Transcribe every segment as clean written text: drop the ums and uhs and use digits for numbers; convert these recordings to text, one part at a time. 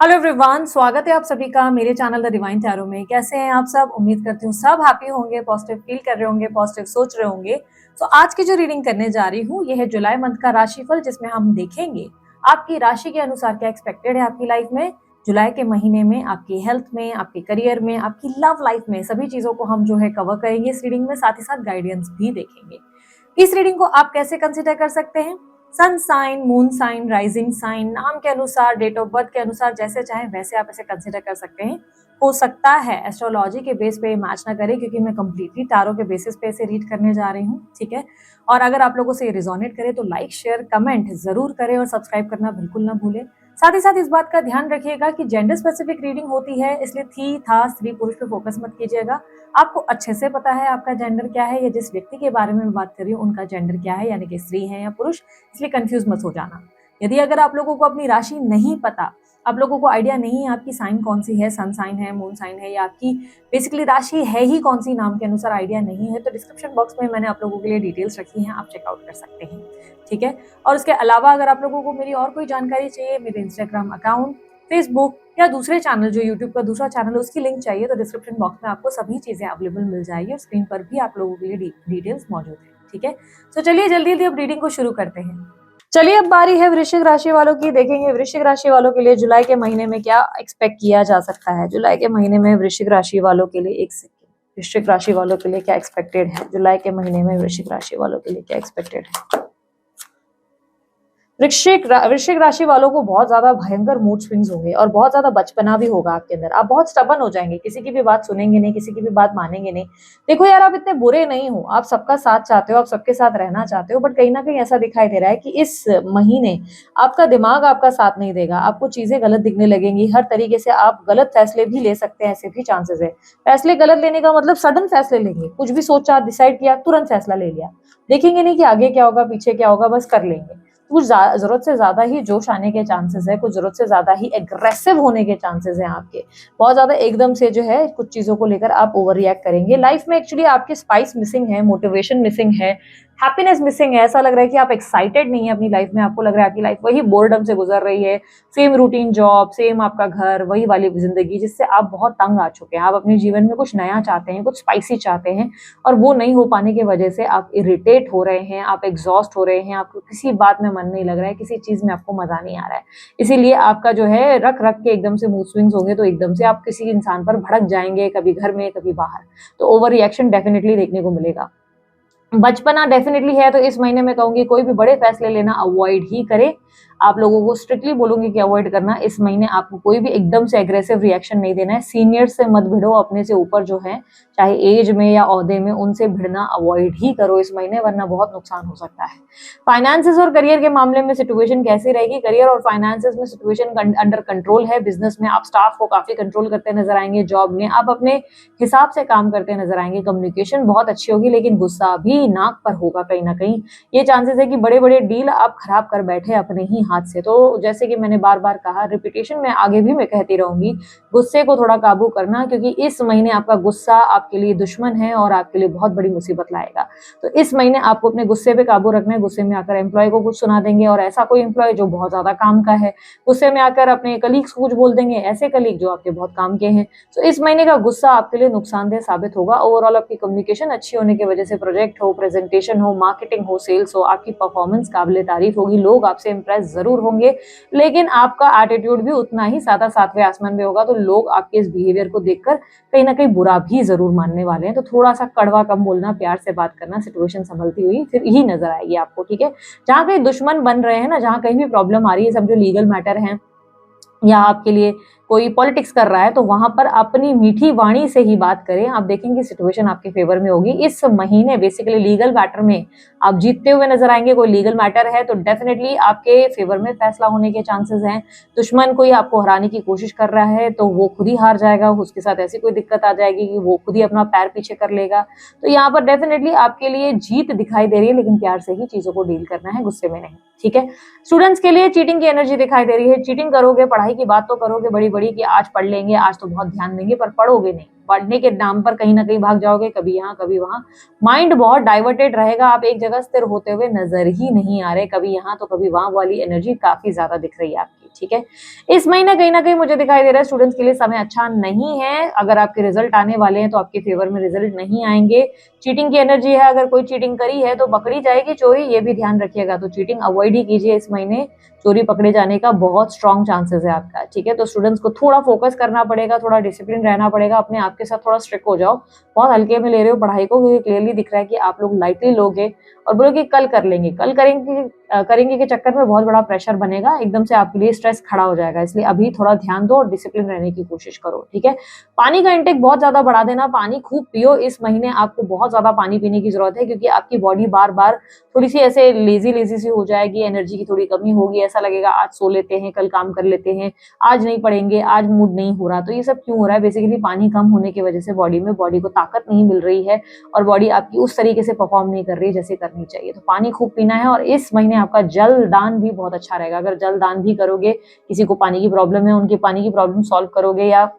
Hello everyone, स्वागत है आप सभी का मेरे चैनल द डिवाइन टैरो में। कैसे हैं आप सब? उम्मीद करती हूँ सब हैप्पी होंगे, पॉजिटिव फील कर रहे होंगे, पॉजिटिव सोच रहे होंगे। तो आज की जो रीडिंग करने जा रही हूँ ये है जुलाई मंथ का राशिफल, जिसमें हम देखेंगे आपकी राशि के अनुसार क्या एक्सपेक्टेड है आपकी लाइफ में जुलाई के महीने में, आपकी हेल्थ में, आपके करियर में, आपकी लव लाइफ में। सभी चीजों को हम जो है कवर करेंगे इस रीडिंग में, साथ ही साथ गाइडेंस भी देखेंगे। इस रीडिंग को आप कैसे कंसिडर कर सकते हैं? Sun sign, moon sign, rising sign, नाम के अनुसार, डेट ऑफ बर्थ के अनुसार, जैसे चाहे वैसे आप इसे कंसिडर कर सकते हैं। हो सकता है एस्ट्रोलॉजी के बेस पे मैच ना करे, क्योंकि मैं कंप्लीटली टारो के बेसिस पे इसे रीड करने जा रही हूँ, ठीक है। और अगर आप लोगों से ये रिजोनेट करे तो लाइक शेयर कमेंट जरूर करें और सब्सक्राइब करना बिल्कुल ना भूलें। साथ ही साथ इस बात का ध्यान रखिएगा कि जेंडर स्पेसिफिक रीडिंग होती है, इसलिए थी था स्त्री पुरुष पे फोकस मत कीजिएगा। आपको अच्छे से पता है आपका जेंडर क्या है, या जिस व्यक्ति के बारे में मैं बात कर रही हूँ उनका जेंडर क्या है, यानी कि स्त्री है या पुरुष, इसलिए कंफ्यूज मत हो जाना। यदि अगर आप लोगों को अपनी राशि नहीं पता, आप लोगों को आइडिया नहीं है आपकी साइन कौन सी है, सन साइन है, मून साइन है, या आपकी बेसिकली राशि है ही कौन सी, नाम के अनुसार आइडिया नहीं है, तो डिस्क्रिप्शन बॉक्स में मैंने आप लोगों के लिए डिटेल्स रखी हैं, आप चेकआउट कर सकते हैं, ठीक है। और उसके अलावा अगर आप लोगों को मेरी और कोई जानकारी चाहिए, मेरे इंस्टाग्राम अकाउंट, फेसबुक या दूसरे चैनल जो यूट्यूब का दूसरा चैनल है उसकी लिंक चाहिए, तो डिस्क्रिप्शन बॉक्स में आपको सभी चीजें अवेलेबल मिल जाएगी और स्क्रीन पर भी आप लोगों के लिए डिटेल्स मौजूद है, ठीक है। तो चलिए जल्दी जल्दी अब रीडिंग को शुरू करते हैं। चलिए अब बारी है वृश्चिक राशि वालों की। देखेंगे वृश्चिक राशि वालों के लिए जुलाई के महीने में क्या एक्सपेक्ट किया जा सकता है। जुलाई के महीने में वृश्चिक राशि वालों के लिए वृश्चिक राशि वालों के लिए क्या एक्सपेक्टेड है। जुलाई के महीने में वृश्चिक राशि वालों के लिए क्या एक्सपेक्टेड है। वृश्चिक राशि वालों को बहुत ज्यादा भयंकर मूड स्विंग्स होंगे और बहुत ज्यादा बचपना भी होगा आपके अंदर। आप बहुत स्टबन हो जाएंगे, किसी की भी बात सुनेंगे नहीं, किसी की भी बात मानेंगे नहीं। देखो यार, आप इतने बुरे नहीं हो, आप सबका साथ चाहते हो, आप सबके साथ रहना चाहते हो, बट कहीं ना कहीं ऐसा दिखाई दे रहा है कि इस महीने आपका दिमाग आपका साथ नहीं देगा, आपको चीजें गलत दिखने लगेंगी। हर तरीके से आप गलत फैसले भी ले सकते हैं, ऐसे भी चांसेस है। फैसले गलत लेने का मतलब सडन फैसले लेंगे, कुछ भी सोचा, डिसाइड किया, तुरंत फैसला ले लिया, देखेंगे नहीं कि आगे क्या होगा पीछे क्या होगा, बस कर लेंगे। कुछ जरूरत से ज्यादा ही जोश आने के चांसेस है, कुछ जरूरत से ज्यादा ही एग्रेसिव होने के चांसेस हैं आपके। बहुत ज्यादा एकदम से जो है कुछ चीजों को लेकर आप ओवर रिएक्ट करेंगे। लाइफ में एक्चुअली आपकी स्पाइस मिसिंग है, मोटिवेशन मिसिंग है, हैप्पीनेस मिसिंग है। ऐसा लग रहा है कि आप एक्साइटेड नहीं है अपनी लाइफ में, आपको लग रहा है आपकी लाइफ वही बोर्डम से गुजर रही है, सेम रूटीन जॉब, सेम आपका घर, वही वाली जिंदगी जिससे आप बहुत तंग आ चुके हैं। आप अपने जीवन में कुछ नया चाहते हैं, कुछ स्पाइसी चाहते हैं, और वो नहीं हो पाने की वजह से आप इरिटेट हो रहे हैं, आप एग्जॉस्ट हो रहे हैं, आपको किसी बात में मन नहीं लग रहा है, किसी चीज में आपको मजा नहीं आ रहा है। इसीलिए आपका जो है रख रख के एकदम से मूड स्विंग्स होंगे, तो एकदम से आप किसी इंसान पर भड़क जाएंगे, कभी घर में कभी बाहर, तो ओवर रिएक्शन डेफिनेटली देखने को मिलेगा। बचपना डेफिनेटली है, तो इस महीने में कहूंगी कोई भी बड़े फैसले लेना अवॉइड ही करे। आप लोगों को स्ट्रिक्टली बोलूंगी कि अवॉइड करना। इस महीने आपको कोई भी एकदम से एग्रेसिव रिएक्शन नहीं देना है। सीनियर से मत भिड़ो, अपने से ऊपर जो है, चाहे एज में या ओहदे में, उनसे भिड़ना अवॉइड ही करो इस महीने, वरना बहुत नुकसान हो सकता है। फाइनेंसेस और करियर के मामले में सिचुएशन कैसी रहेगी? करियर और फाइनेंसेस में सिचुएशन अंडर कंट्रोल है। बिजनेस में आप स्टाफ को काफी कंट्रोल करते नजर आएंगे, जॉब में आप अपने हिसाब से काम करते नजर आएंगे, कम्युनिकेशन बहुत अच्छी होगी, लेकिन गुस्सा भी नाक पर होगा कहीं ना कहीं। ये चांसेस है कि बड़े बड़े डील आप खराब कर बैठे अपने ही हाथ से। तो जैसे कि मैंने बार बार कहा, रिपीटेशन में आगे भी मैं कहती रहूंगी, गुस्से को थोड़ा काबू करना, क्योंकि इस महीने आपका गुस्सा आपके लिए दुश्मन है और आपके लिए बहुत बड़ी मुसीबत लाएगा। तो इस महीने आपको अपने गुस्से पे काबू रखना है। गुस्से में आकर एम्प्लॉय को कुछ सुना देंगे, और ऐसा कोई एम्प्लॉय जो बहुत ज्यादा काम का है, गुस्से में आकर अपने कलीग्स को कुछ बोल देंगे, ऐसे कलीग जो आपके बहुत काम के हैं। तो इस महीने का गुस्सा आपके लिए नुकसानदेह साबित होगा। ओवरऑल आपकी कम्युनिकेशन अच्छी होने की वजह से प्रोजेक्ट हो, प्रेजेंटेशन हो, मार्केटिंग हो, सेल्स हो, आपकी परफॉर्मेंस काबिले तारीफ होगी, लोग आपसे इंप्रेस जरूर होंगे, लेकिन आपका एटीट्यूड भी उतना ही सादा सातवें आसमान में होगा। तो लोग आपके इस बिहेवियर को देखकर कहीं ना कहीं बुरा भी जरूर मानने वाले हैं। तो थोड़ा सा कड़वा कम बोलना, प्यार से बात करना, सिचुएशन संभलती हुई फिर ही नजर आएगी आपको, ठीक है। जहां कहीं दुश्मन बन रहे हैं ना, जहां कहीं भी प्रॉब्लम आ रही है, सब जो लीगल मैटर है या आपके लिए कोई पॉलिटिक्स कर रहा है, तो वहां पर अपनी मीठी वाणी से ही बात करें। आप देखेंगे सिचुएशन आपके फेवर में होगी इस महीने। बेसिकली लीगल मैटर में आप जीतते हुए नजर आएंगे। कोई लीगल मैटर है तो डेफिनेटली आपके फेवर में फैसला होने के चांसेस हैं। दुश्मन कोई आपको हराने की कोशिश कर रहा है तो वो खुद ही हार जाएगा, उसके साथ ऐसी कोई दिक्कत आ जाएगी कि वो खुद ही अपना पैर पीछे कर लेगा। तो यहाँ पर डेफिनेटली आपके लिए जीत दिखाई दे रही है, लेकिन प्यार से ही चीजों को डील करना है, गुस्से में नहीं, ठीक है। स्टूडेंट्स के लिए चीटिंग की एनर्जी दिखाई दे रही है। चीटिंग करोगे, पढ़ाई की बात तो करोगे बड़ी बड़ी कि आज पढ़ लेंगे, आज तो बहुत ध्यान देंगे, पर पढ़ोगे नहीं। पढ़ने के नाम पर कहीं ना कहीं भाग जाओगे, कभी यहाँ कभी वहां, माइंड बहुत डाइवर्टेड रहेगा। आप एक जगह स्थिर होते हुए नजर ही नहीं आ रहे, कभी यहाँ तो कभी वहां वाली एनर्जी काफी ज्यादा दिख रही है आपकी। ठीक है। इस महीने कहीं ना कहीं मुझे दिखाई दे रहा है स्टूडेंट्स के लिए समय अच्छा नहीं है। अगर आपके रिजल्ट आने वाले हैं तो आपके फेवर में रिजल्ट नहीं आएंगे। चीटिंग की एनर्जी है, अगर कोई चीटिंग करी है तो पकड़ी जाएगी चोरी, ये भी ध्यान रखिएगा। तो चीटिंग अवॉइड ही कीजिए इस महीने, चोरी पकड़े जाने का बहुत स्ट्रॉन्ग चांसेस है आपका, ठीक है। तो स्टूडेंट्स को थोड़ा फोकस करना पड़ेगा, थोड़ा डिसिप्लिन रहना पड़ेगा, अपने आप के साथ थोड़ा स्ट्रिक्ट हो जाओ। बहुत हल्के में ले रहे हो पढ़ाई को, क्योंकि क्लियरली दिख रहा है कि आप लोग लाइटली लोगे और बोलोगे कल कर लेंगे, कल करेंगे करेंगे के चक्कर में बहुत बड़ा प्रेशर बनेगा, एकदम से आपके लिए स्ट्रेस खड़ा हो जाएगा। इसलिए अभी थोड़ा ध्यान दो और डिसिप्लिन रहने की कोशिश करो, ठीक है। पानी का इंटेक बहुत ज्यादा बढ़ा देना, पानी खूब पियो। इस महीने आपको बहुत ज्यादा पानी पीने की जरूरत है, क्योंकि आपकी बॉडी बार बार थोड़ी सी ऐसे लेजी लेजी सी हो जाएगी, एनर्जी की थोड़ी कमी होगी, ऐसा लगेगा आज सो लेते हैं कल काम कर लेते हैं, आज नहीं पढ़ेंगे, आज मूड नहीं हो रहा। तो ये सब क्यों हो रहा है? बेसिकली पानी कम होने की वजह से बॉडी को ताकत नहीं मिल रही है और बॉडी आपकी उस तरीके से परफॉर्म नहीं कर रही है जैसे करनी चाहिए। तो पानी खूब पीना है। और इस महीने आपका जल दान भी बहुत अच्छा रहेगा। अगर जल दान भी करोगे, किसी को पानी की प्रॉब्लम है उनकी पानी की प्रॉब्लम सॉल्व करोगे, या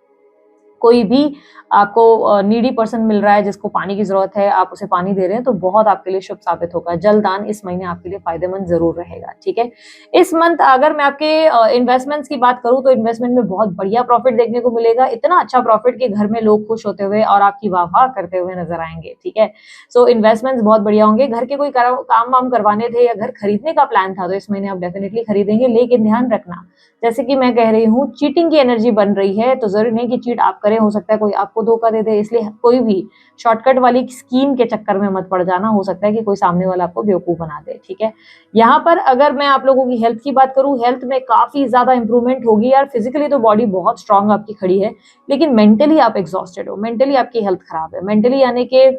कोई भी आपको नीडी पर्सन मिल रहा है जिसको पानी की जरूरत है, आप उसे पानी दे रहे हैं, तो बहुत आपके लिए शुभ साबित होगा। जलदान इस महीने आपके लिए फायदेमंद जरूर रहेगा, ठीक है। इस मंथ अगर मैं आपके इन्वेस्टमेंट्स की बात करूं तो इन्वेस्टमेंट में बहुत बढ़िया प्रॉफिट देखने को मिलेगा। इतना अच्छा प्रॉफिट कि घर में लोग खुश होते हुए और आपकी वाह वाह करते हुए नजर आएंगे, ठीक है। सो इन्वेस्टमेंट्स बहुत बढ़िया होंगे। घर के कोई काम वाम करवाने थे या घर खरीदने का प्लान था तो इस महीने आप डेफिनेटली खरीदेंगे। लेकिन ध्यान रखना, जैसे कि मैं कह रही हूँ, चीटिंग की एनर्जी बन रही है, तो जरूरी नहीं कि चीट आप करें, हो सकता है कोई आपको धोखा दे दे। इसलिए कोई भी शॉर्टकट वाली स्कीम के चक्कर में मत पड़ जाना, हो सकता है कि कोई सामने वाला आपको बेवकूफ बना दे, ठीक है। यहाँ पर अगर मैं आप लोगों की हेल्थ की बात करूँ, हेल्थ में काफी ज्यादा इंप्रूवमेंट होगी यार। फिजिकली तो बॉडी बहुत स्ट्रांग आपकी खड़ी है, लेकिन मेंटली आप एग्जॉस्टेड हो, मेंटली आपकी हेल्थ खराब है। मेंटली यानी कि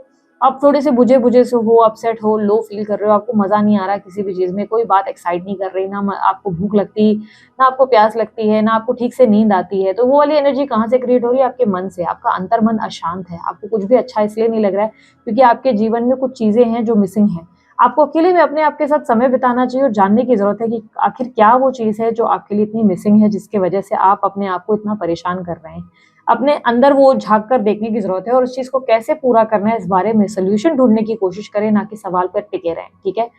आप थोड़े से बुझे बुझे से हो, अपसेट हो, लो फील कर रहे हो, आपको मजा नहीं आ रहा किसी भी चीज में, कोई बात एक्साइट नहीं कर रही, ना आपको भूख लगती, ना आपको प्यास लगती है, ना आपको ठीक से नींद आती है। तो वो वाली एनर्जी कहाँ से क्रिएट हो रही है? आपके मन से। आपका अंतर मन अशांत है, आपको कुछ भी अच्छा इसलिए नहीं लग रहा है क्योंकि आपके जीवन में कुछ चीजें हैं जो मिसिंग है। आपको अकेले में अपने आप के साथ समय बिताना चाहिए और जानने की जरूरत है कि आखिर क्या वो चीज है जो आपके लिए इतनी मिसिंग है, जिसकी वजह से आप अपने आप को इतना परेशान कर रहे हैं। अपने अंदर वो झांक कर देखने की जरूरत है और उस चीज को कैसे पूरा करना है इस बारे में सोल्यूशन ढूंढने की कोशिश करें, ना कि सवाल पर टिके रहें, ठीक है।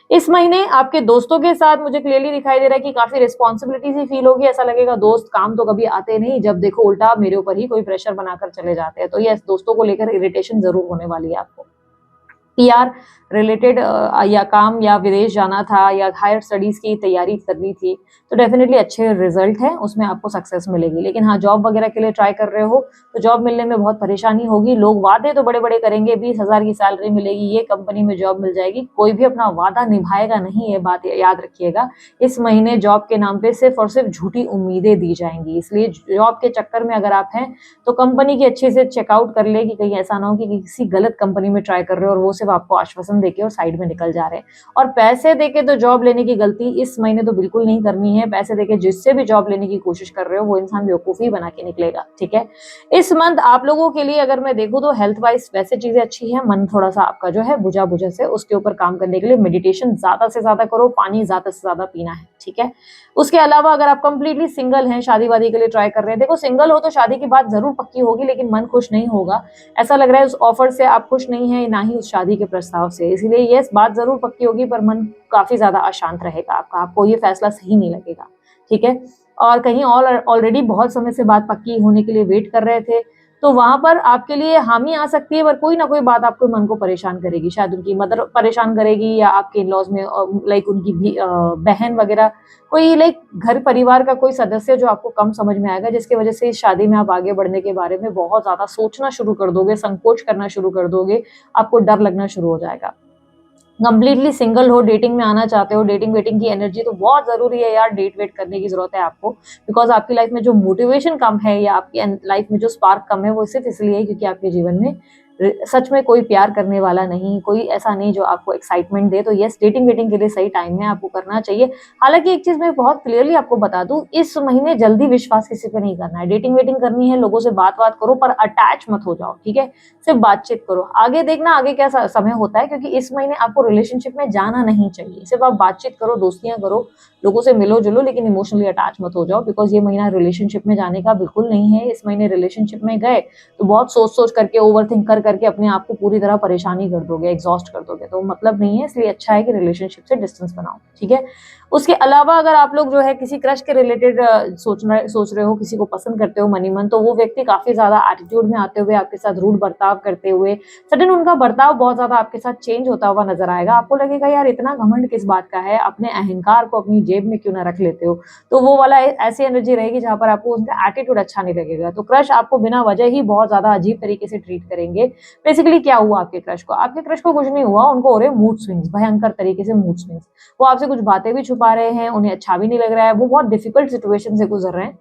इस महीने आपके दोस्तों के साथ मुझे क्लियरली दिखाई दे रहा है कि काफी रिस्पॉन्सिबिलिटी सी फील होगी। ऐसा लगेगा दोस्त काम तो कभी आते नहीं, जब देखो उल्टा मेरे ऊपर ही कोई प्रेशर बनाकर चले जाते हैं। तो ये दोस्तों को लेकर इरिटेशन जरूर होने वाली है आपको। पीआर रिलेटेड या काम या विदेश जाना था या हायर स्टडीज की तैयारी करनी थी, तो डेफिनेटली अच्छे रिजल्ट है, उसमें आपको सक्सेस मिलेगी। लेकिन हाँ, जॉब वगैरह के लिए ट्राई कर रहे हो तो जॉब मिलने में बहुत परेशानी होगी। लोग वादे तो बड़े बड़े करेंगे, 20,000 की सैलरी मिलेगी, ये कंपनी में जॉब मिल जाएगी, कोई भी अपना वादा निभाएगा नहीं, ये बात याद रखिएगा। इस महीने जॉब के नाम पे सिर्फ और सिर्फ झूठी उम्मीदें दी जाएंगी। इसलिए जॉब के चक्कर में अगर आप हैं तो कंपनी की अच्छे से चेकआउट कर ले कि कहीं ऐसा ना हो कि किसी गलत कंपनी में ट्राई कर रहे हो और वो सिर्फ आपको आश्वासन देके और साइड में निकल जा रहे हैं। और पैसे देके तो जॉब लेने की गलती इस महीने तो बिल्कुल नहीं करनी है। पैसे देके जिससे भी जॉब लेने की कोशिश कर रहे हो वो इंसान बेवकूफी बना के निकलेगा, ठीक है। इस मंथ आप लोगों के लिए अगर मैं देखूं तो हेल्थ वाइज वैसे चीजें अच्छी है। मन थोड़ा सा आपका जो है बुझा बुझा से, उसके ऊपर काम करने के लिए मेडिटेशन ज्यादा से ज्यादा करो, पानी ज्यादा से ज्यादा पीना है, ठीक है। उसके अलावा अगर आप कंप्लीटली सिंगल हैं, शादी वादी के लिए ट्राई कर रहे हैं, देखो सिंगल हो तो शादी की बात जरूर पक्की होगी, लेकिन मन खुश नहीं होगा। ऐसा लग रहा है उस ऑफर से आप खुश नहीं है, ना ही उस शादी के प्रस्ताव से। इसलिए ये बात जरूर पक्की होगी पर मन काफी ज्यादा अशांत रहेगा आपका, आपको ये फैसला सही नहीं लगेगा, ठीक है। और कहीं और ऑलरेडी बहुत समय से बात पक्की होने के लिए वेट कर रहे थे, तो वहां पर आपके लिए हामी आ सकती है, पर कोई ना कोई बात आपको मन को परेशान करेगी। शायद उनकी मदर परेशान करेगी, या आपके इन-लॉज में लाइक उनकी भी बहन वगैरह, कोई लाइक घर परिवार का कोई सदस्य जो आपको कम समझ में आएगा, जिसकी वजह से इस शादी में आप आगे बढ़ने के बारे में बहुत ज्यादा सोचना शुरू कर दोगे, संकोच करना शुरू कर दोगे, आपको डर लगना शुरू हो जाएगा। कंप्लीटली सिंगल हो, डेटिंग में आना चाहते हो, डेटिंग वेटिंग की एनर्जी तो बहुत जरूरी है यार, डेट वेट करने की जरूरत है आपको। बिकॉज आपकी लाइफ में जो मोटिवेशन कम है या आपकी लाइफ में जो स्पार्क कम है वो सिर्फ इसलिए है क्योंकि आपके जीवन में सच में कोई प्यार करने वाला नहीं, कोई ऐसा नहीं जो आपको एक्साइटमेंट दे। तो यस, डेटिंग वेटिंग के लिए सही टाइम है, आपको करना चाहिए। हालांकि एक चीज मैं बहुत क्लियरली आपको बता दूं, इस महीने जल्दी विश्वास किसी पे नहीं करना है। डेटिंग वेटिंग करनी है, लोगों से बात करो, पर अटैच मत हो जाओ, ठीक है। सिर्फ बातचीत करो, आगे देखना आगे क्या समय होता है, क्योंकि इस महीने आपको रिलेशनशिप में जाना नहीं चाहिए। सिर्फ आप बातचीत करो, दोस्तियां करो, लोगों से मिलो जुलो, लेकिन इमोशनली अटैच मत हो जाओ, बिकॉज ये महीना रिलेशनशिप में जाने का बिल्कुल नहीं है। इस महीने रिलेशनशिप में गए तो बहुत सोच सोच करके, ओवर थिंक कर करके अपने आप को पूरी तरह परेशानी कर दोगे, एग्जॉस्ट कर दोगे, तो मतलब नहीं है। इसलिए अच्छा है कि रिलेशनशिप से डिस्टेंस बनाओ, ठीक है। उसके अलावा अगर आप लोग जो है किसी क्रश के रिलेटेड सोच रहे हो, किसी को पसंद करते हो मनी मन, तो वो व्यक्ति काफी ज्यादा एटीट्यूड में आते हुए, आपके साथ रूड बर्ताव करते हुए, सडन उनका बर्ताव बहुत ज्यादा आपके साथ चेंज होता हुआ नजर आएगा। आपको लगेगा यार इतना घमंड किस बात का है, अपने अहंकार को अपनी जेब में क्यों ना रख लेते हो। तो वो वाला ऐसी एनर्जी रहेगी जहां पर आपको उनका एटीट्यूड अच्छा नहीं लगेगा। तो क्रश आपको बिना वजह ही बहुत ज्यादा अजीब तरीके से ट्रीट करेंगे। बेसिकली क्या हुआ आपके क्रश को? आपके क्रश को कुछ नहीं हुआ, उनको हो रहे मूड स्विंग्स, भयंकर तरीके से मूड स्विंग्स। वो आपसे कुछ बातें भी छुपा रहे हैं, उन्हें अच्छा भी नहीं लग रहा है, वो बहुत डिफिकल्ट सिचुएशन से गुजर रहे हैं,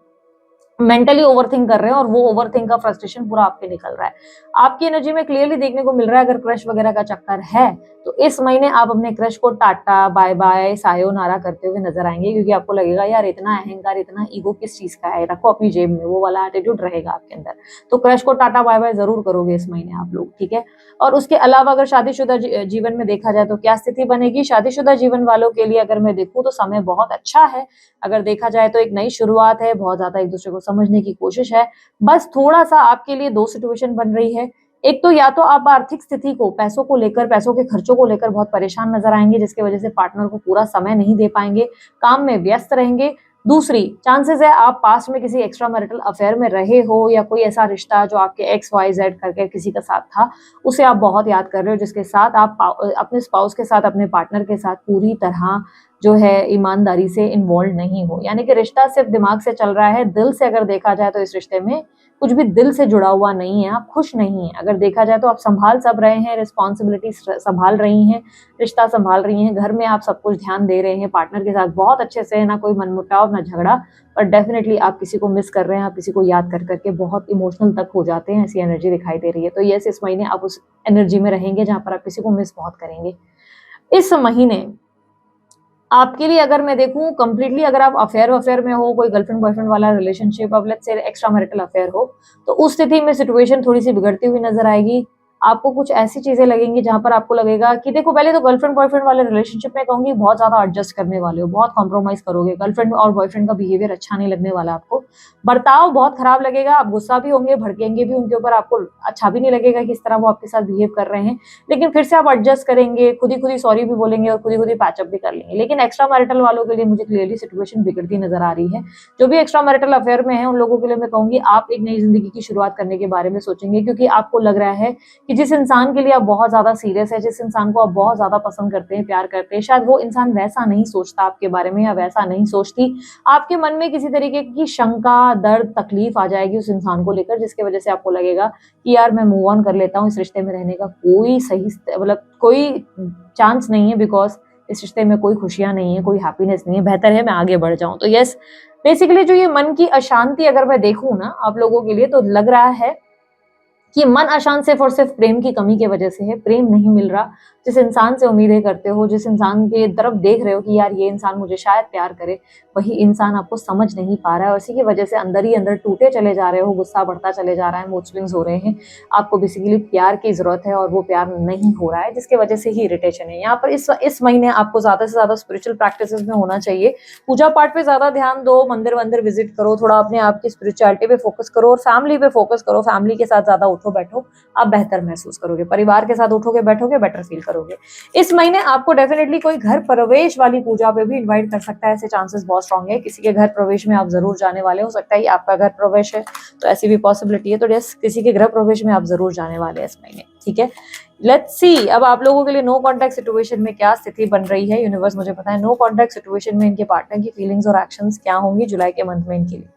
मेंटली ओवरथिंक कर रहे हैं, और वो ओवरथिंक का फ्रस्ट्रेशन पूरा आप पे निकल रहा है। आपकी एनर्जी में क्लियरली देखने को मिल रहा है, अगर क्रश वगैरह का चक्कर है तो इस महीने आप अपने क्रश को टाटा बाय बाय सायोनारा करते हुए नजर आएंगे, क्योंकि आपको लगेगा यार इतना अहंकार, इतना ईगो किस चीज का है, रखो अपनी जेब में, वो वाला एटीट्यूड रहेगा आपके अंदर। तो क्रश को टाटा बाय बाय जरूर करोगे इस महीने आप लोग, ठीक है। और उसके अलावा अगर शादीशुदा जीवन में देखा जाए तो क्या स्थिति बनेगी? शादीशुदा जीवन वालों के लिए अगर मैं देखूं तो समय बहुत अच्छा है। अगर देखा जाए तो एक नई शुरुआत है, बहुत ज्यादा एक दूसरे को समझने की कोशिश है। बस थोड़ा सा आपके लिए दो सिचुएशन बन रही है। एक तो या तो आप आर्थिक स्थिति को, पैसों को लेकर, पैसों के खर्चों को लेकर बहुत परेशान नजर आएंगे, जिसकी वजह से पार्टनर को पूरा समय नहीं दे पाएंगे, काम में व्यस्त रहेंगे। दूसरी चांसेस है आप पास्ट में किसी एक्स्ट्रा मैरिटल अफेयर में रहे हो, या कोई ऐसा रिश्ता जो आपके एक्स वाई जेड करके किसी का साथ था, उसे आप बहुत याद कर रहे हो, जिसके साथ आप अपने स्पाउस के साथ, अपने पार्टनर के साथ पूरी तरह जो है ईमानदारी से इन्वॉल्व नहीं हो। यानी कि रिश्ता सिर्फ दिमाग से चल रहा है, दिल से अगर देखा जाए तो इस रिश्ते में कुछ भी दिल से जुड़ा हुआ नहीं है, आप खुश नहीं है। अगर देखा जाए तो आप संभाल सब रहे हैं, रिस्पॉन्सिबिलिटी संभाल रही हैं, रिश्ता संभाल रही हैं, घर में आप सब कुछ ध्यान दे रहे हैं, पार्टनर के साथ बहुत अच्छे से, ना कोई मनमुटाव ना झगड़ा, पर डेफिनेटली आप किसी को मिस कर रहे हैं, आप किसी को याद कर करके बहुत इमोशनल तक हो जाते हैं, ऐसी एनर्जी दिखाई दे रही है। तो यस, इस महीने आप उस एनर्जी में रहेंगे जहां पर आप किसी को मिस बहुत करेंगे। इस महीने आपके लिए अगर मैं देखूं कंप्लीटली, अगर आप अफेयर में हो, कोई गर्लफ्रेंड बॉयफ्रेंड वाला रिलेशनशिप, अब let's say extra marital affair हो, तो उस स्थिति में सिचुएशन थोड़ी सी बिगड़ती हुई नजर आएगी। आपको कुछ ऐसी चीजें लगेंगी जहां पर आपको लगेगा कि देखो, पहले तो गर्लफ्रेंड बॉयफ्रेंड वाले रिलेशनशिप में कहूंगी बहुत ज्यादा एडजस्ट करने वाले हो, बहुत कॉम्प्रोमाइज करोगे, गर्लफ्रेंड और बॉयफ्रेंड का बिहेवियर अच्छा नहीं लगने वाला आपको, बर्ताव बहुत खराब लगेगा, आप गुस्सा भी होंगे, भड़केंगे भी उनके ऊपर, आपको अच्छा भी नहीं लगेगा कि इस तरह वो आपके साथ बिहेव कर रहे हैं। लेकिन फिर से आप एडजस्ट करेंगे, खुद ही सॉरी भी बोलेंगे और खुद ही पैचअप भी कर लेंगे। लेकिन एक्स्ट्रा मैरिटल वालों के लिए मुझे क्लियरली सिचुएशन बिगड़ती नजर आ रही है। जो भी एक्स्ट्रा मैरिटल अफेयर में है उन लोगों के लिए मैं कहूंगी आप एक नई जिंदगी की शुरुआत करने के बारे में सोचेंगे, क्योंकि आपको लग रहा है कि जिस इंसान के लिए आप बहुत ज्यादा सीरियस है, जिस इंसान को आप बहुत ज्यादा पसंद करते हैं, प्यार करते हैं, शायद वो इंसान वैसा नहीं सोचता आपके बारे में, या वैसा नहीं सोचती। आपके मन में किसी तरीके की शंका, दर्द, तकलीफ आ जाएगी उस इंसान को लेकर, जिसकी वजह से आपको लगेगा कि यार मैं मूव ऑन कर लेता हूँ, इस रिश्ते में रहने का कोई सही मतलब कोई चांस नहीं है, बिकॉज इस रिश्ते में कोई खुशियां नहीं है, कोई हैप्पीनेस नहीं है, बेहतर है मैं आगे बढ़ जाऊं। तो यस, बेसिकली जो ये मन की अशांति अगर मैं देखूं ना आप लोगों के लिए, तो लग रहा है कि मन अशांत सिर्फ और सिर्फ प्रेम की कमी की वजह से है। प्रेम नहीं मिल रहा, जिस इंसान से उम्मीदें करते हो, जिस इंसान के तरफ देख रहे हो कि यार ये इंसान मुझे शायद प्यार करे, वही इंसान आपको समझ नहीं पा रहा है, और इसी की वजह से अंदर ही अंदर टूटे चले जा रहे हो, गुस्सा बढ़ता चले जा रहा है, मूड स्विंग्स हो रहे हैं। आपको बेसिकली प्यार की जरूरत है और वो प्यार नहीं हो रहा है, जिसकी वजह से ही इरिटेशन है। यहाँ पर इस महीने आपको ज्यादा से ज्यादा स्पिरिचुअल प्रैक्टिसेस में होना चाहिए, पूजा पाठ पे ज्यादा ध्यान दो, मंदिर वंदिर विजिट करो, थोड़ा अपने आप की स्पिरिचुअलिटी पे फोकस करो, और फैमिली पे फोकस करो, फैमिली के साथ ज्यादा उठो बैठो, आप बेहतर महसूस करोगे, परिवार के साथ उठोगे बैठोगे बेटर फील करोगे। इस महीने आपको डेफिनेटली कोई घर प्रवेश वाली पूजा पे भी इनवाइट कर सकता है, ऐसे चांसेस बहुत स्ट्रांग है। किसी के घर प्रवेश में आप जरूर जाने वाले, हो सकता है आपका घर प्रवेश है तो ऐसी भी पॉसिबिलिटी है। तो यस, किसी के गृह प्रवेश में आप जरूर जाने वाले हैं इस महीने, ठीक है। लेट्स सी अब आप लोगों के लिए नो कॉन्टैक्ट सिचुएशन में क्या स्थिति बन रही है। यूनिवर्स मुझे पता है नो कॉन्टैक्ट सिचुएशन में इनके पार्टनर की फीलिंग्स और एक्शंस क्या होंगी जुलाई के मंथ में इनके लिए।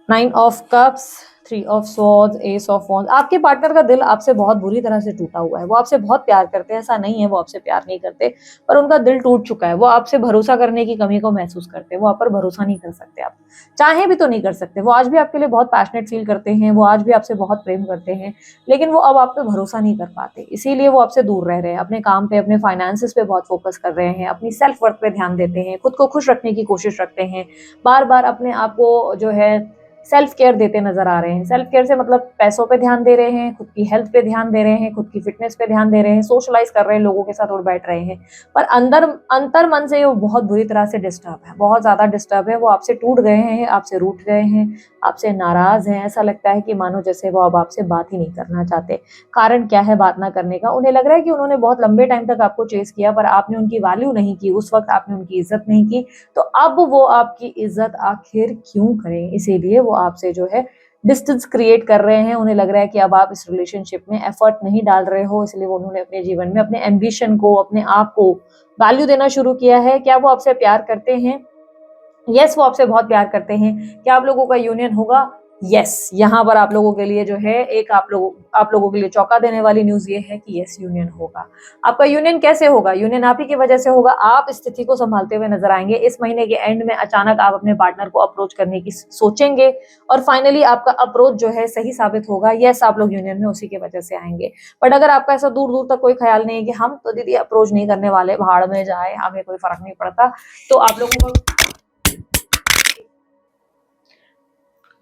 9 of cups, 3 of swords, S of wands. आपके पार्टनर का दिल आपसे बहुत बुरी तरह से टूटा हुआ है, वो आपसे बहुत प्यार करते हैं, ऐसा नहीं है वो आपसे प्यार नहीं करते, पर उनका दिल टूट चुका है। वो आपसे भरोसा करने की कमी को महसूस करते हैं, वो आप पर भरोसा नहीं कर सकते, आप चाहे भी तो नहीं कर सकते। वो आज भी आपके लिए बहुत पैशनेट फील करते हैं, वो आज भी आपसे बहुत प्रेम करते हैं, लेकिन वो अब आप पे भरोसा नहीं कर पाते, इसीलिए वो आपसे दूर रह रहे हैं। अपने काम पे, अपने फाइनेंसेस पे बहुत फोकस कर रहे हैं, अपनी सेल्फ वर्थ पे ध्यान देते हैं, खुद को खुश रखने की कोशिश रखते हैं, बार बार अपने आप को जो है सेल्फ केयर देते नजर आ रहे हैं। सेल्फ केयर से मतलब पैसों पे ध्यान दे रहे हैं, खुद की हेल्थ पे ध्यान दे रहे हैं, खुद की फिटनेस पे ध्यान दे रहे हैं, सोशलाइज कर रहे हैं, लोगों के साथ उठ बैठ रहे हैं, पर अंदर अंतर मन से वो बहुत बुरी तरह से डिस्टर्ब है, बहुत ज्यादा डिस्टर्ब है। वो आपसे टूट गए हैं, आपसे रूठ गए हैं, आपसे नाराज हैं। ऐसा लगता है कि मानो जैसे वो अब आपसे बात ही नहीं करना चाहते। कारण क्या है बात ना करने का? उन्हें लग रहा है कि उन्होंने बहुत लंबे टाइम तक आपको चेस किया, पर आपने उनकी वैल्यू नहीं की, उस वक्त आपने उनकी इज्जत नहीं की, तो अब वो आपकी इज्जत आखिर क्यों करें? इसीलिए वो आपसे जो है डिस्टेंस क्रिएट कर रहे हैं। उन्हें लग रहा है कि अब आप इस रिलेशनशिप में एफर्ट नहीं डाल रहे हो, इसलिए वो उन्होंने अपने जीवन में अपने एम्बिशन को, अपने आप को वैल्यू देना शुरू किया है। क्या वो आपसे प्यार करते हैं? यस, वो आपसे बहुत प्यार करते हैं। क्या आप लोगों का यूनियन होगा? यस, यहाँ पर आप लोगों के लिए जो है एक आप लोगों के लिए चौंका देने वाली न्यूज ये है कि यस, यूनियन होगा। आपका यूनियन कैसे होगा? यूनियन आप ही की वजह से होगा। आप स्थिति को संभालते हुए नजर आएंगे। इस महीने के एंड में अचानक आप अपने पार्टनर को अप्रोच करने की सोचेंगे और फाइनली आपका अप्रोच जो है सही साबित होगा। यस, आप लोग यूनियन में उसी की वजह से आएंगे। बट अगर आपका ऐसा दूर दूर तक कोई ख्याल नहीं है कि हम तो दीदी अप्रोच नहीं करने वाले, भाड़ में जाए, हमें कोई फर्क नहीं पड़ता, तो आप लोगों को,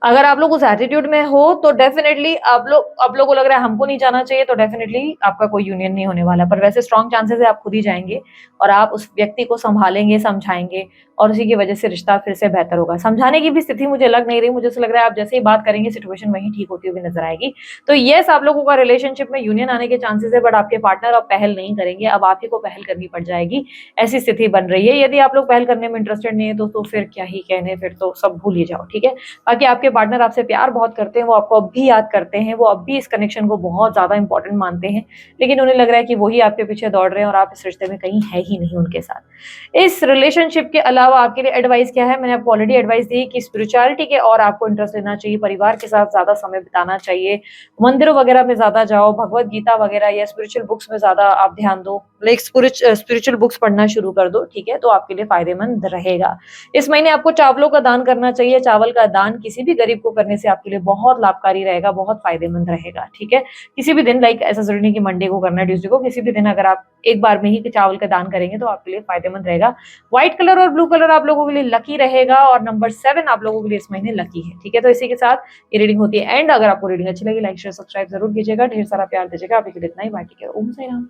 अगर आप लोग उस एटीट्यूड में हो तो डेफिनेटली आप लोग को लग रहा है हमको नहीं जाना चाहिए, तो डेफिनेटली आपका कोई यूनियन नहीं होने वाला। पर वैसे स्ट्रॉन्ग चांसेस है आप खुद ही जाएंगे और आप उस व्यक्ति को संभालेंगे, समझाएंगे और उसी की वजह से रिश्ता फिर से बेहतर होगा। समझाने की भी स्थिति मुझे लग नहीं रही, मुझे ऐसा लग रहा है आप जैसे ही बात करेंगे सिचुएशन वहीं ठीक होती हुई नजर आएगी। तो यस, आप लोगों का रिलेशनशिप में यूनियन आने के चांसेस है, बट आपके पार्टनर अब पहल नहीं करेंगे, अब आप ही को पहल करनी पड़ जाएगी। ऐसी स्थिति बन रही है। यदि आप लोग पहल करने में इंटरेस्टेड नहीं है तो फिर क्या ही कहने, फिर तो सब भूल ही जाओ, ठीक है। बाकी आपके पार्टनर आपसे प्यार बहुत करते हैं, वो आपको अब भी याद करते हैं, वो अब भी इस कनेक्शन को बहुत ज्यादा इंपॉर्टेंट मानते हैं, लेकिन उन्हें लग रहा है कि वही आपके पीछे दौड़ रहे हैं और आप इस रिश्ते में कहीं है ही नहीं उनके साथ। इस रिलेशनशिप के अलावा आपके लिए एडवाइस क्या है? मैंने आपको ऑलरेडी एडवाइस दी कि स्पिरिचुअलिटी के और आपको इंटरेस्ट लेना चाहिए, परिवार के साथ ज्यादा समय बिताना चाहिए, मंदिरों वगैरह में ज्यादा जाओ, भगवत गीता वगैरह या स्पिरिचुअल बुक्स में ज्यादा आप ध्यान दो, लाइक स्पिरिचुअल बुक्स पढ़ना शुरू कर दो, ठीक है, तो आपके लिए फायदेमंद रहेगा। इस महीने आपको चावलों का दान करना चाहिए। चावल का दान किसी भी गरीब को करने से आपके लिए बहुत लाभकारी रहेगा, बहुत फायदेमंद रहेगा, ठीक है। किसी भी दिन, लाइक ऐसा जरूरी नहीं कि मंडे को करना है, ट्यूसडे को, किसी भी दिन अगर आप एक बार में ही चावल का दान करेंगे तो आपके लिए फायदेमंद रहेगा। व्हाइट कलर और ब्लू कलर आप लोगों के लिए लकी रहेगा और नंबर 7 आप लोगों के लिए इस महीने लकी है, ठीक है। तो इसी के साथ ये रीडिंग होती है एंड। अगर आपको रीडिंग अच्छी लगी लाइक शेयर सब्सक्राइब जरूर कीजिएगा, ढेर सारा प्यार दीजिएगा। अभी के लिए इतना ही, बाकी ओम साई राम।